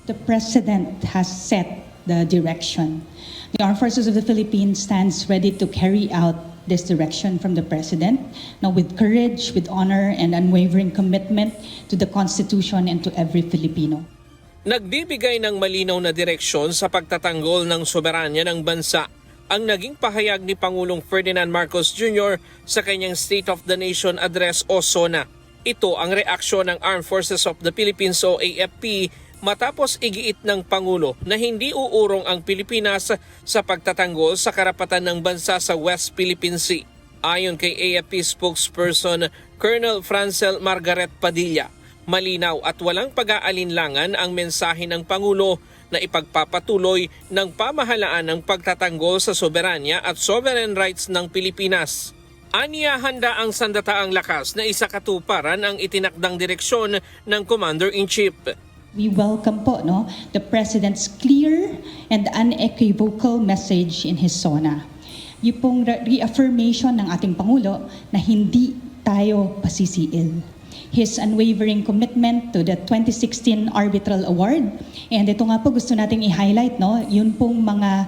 The President has set the direction. The Armed Forces of the Philippines stands ready to carry out this direction from the President, now with courage, with honor, and unwavering commitment to the Constitution and to every Filipino. Nagbibigay ng malinaw na direksyon sa pagtatanggol ng soberanya ng bansa ang naging pahayag ni Pangulong Ferdinand Marcos Jr. sa kanyang State of the Nation Address o SONA. Ito ang reaksyon ng Armed Forces of the Philippines o AFP matapos igiit ng Pangulo na hindi uurong ang Pilipinas sa pagtatanggol sa karapatan ng bansa sa West Philippine Sea. Ayon kay AFP spokesperson Colonel Francel Margaret Padilla, malinaw at walang pag-aalinlangan ang mensahe ng Pangulo na ipagpapatuloy ng pamahalaan ng pagtatanggol sa soberanya at sovereign rights ng Pilipinas. Aniya, handa ang sandataang lakas na isakatuparan ang itinakdang direksyon ng Commander-in-Chief. We welcome po the President's clear and unequivocal message in his SONA. Yung pong reaffirmation ng ating Pangulo na hindi tayo pasisiil. His unwavering commitment to the 2016 Arbitral Award. And ito nga po gusto nating i-highlight, yun pong mga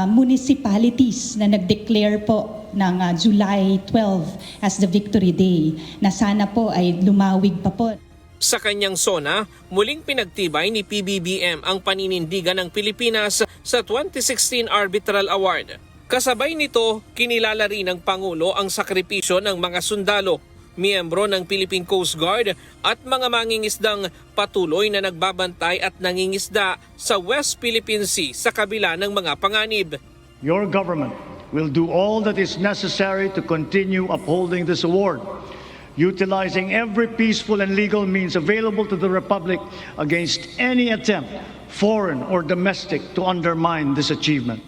municipalities na nag-declare po ng July 12 as the Victory Day na sana po ay lumawig pa po. Sa kanyang SONA, muling pinagtibay ni PBBM ang paninindigan ng Pilipinas sa 2016 Arbitral Award. Kasabay nito, kinilala rin ng Pangulo ang sakripisyo ng mga sundalo, miyembro ng Philippine Coast Guard at mga mangingisdang patuloy na nagbabantay at nangingisda sa West Philippine Sea sa kabila ng mga panganib. Your government will do all that is necessary to continue upholding this award, utilizing every peaceful and legal means available to the Republic against any attempt, foreign or domestic, to undermine this achievement.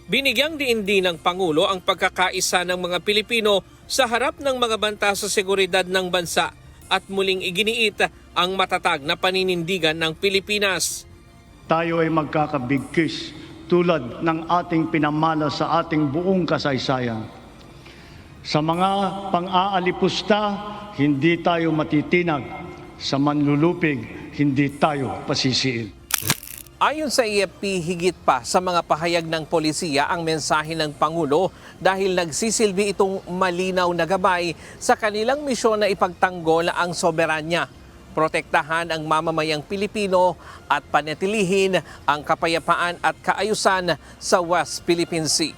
Binigyang diin din ng Pangulo ang pagkakaisa ng mga Pilipino sa harap ng mga banta sa seguridad ng bansa at muling iginiit ang matatag na paninindigan ng Pilipinas. Tayo ay magkakabigkis tulad ng ating pinamana sa ating buong kasaysayan. Sa mga pang-aalipusta, hindi tayo matitinag. Sa manlulupig, hindi tayo pasisiil. Ayon sa AFP, higit pa sa mga pahayag ng polisiya ang mensahe ng Pangulo dahil nagsisilbi itong malinaw na gabay sa kanilang misyon na ipagtanggol ang soberanya, protektahan ang mamamayang Pilipino at panatilihin ang kapayapaan at kaayusan sa West Philippine Sea.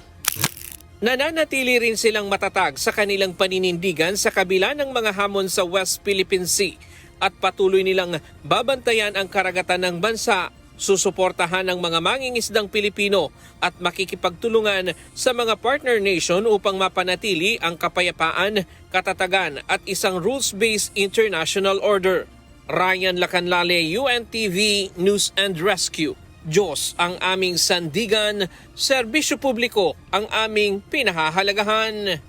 Nananatili rin silang matatag sa kanilang paninindigan sa kabila ng mga hamon sa West Philippine Sea at patuloy nilang babantayan ang karagatan ng bansa, susuportahan ang mga mangingisdang Pilipino at makikipagtulungan sa mga partner nation upang mapanatili ang kapayapaan, katatagan at isang rules-based international order. Ryan Lacanlale, UNTV News and Rescue. Diyos ang aming sandigan, serbisyo publiko ang aming pinahahalagahan.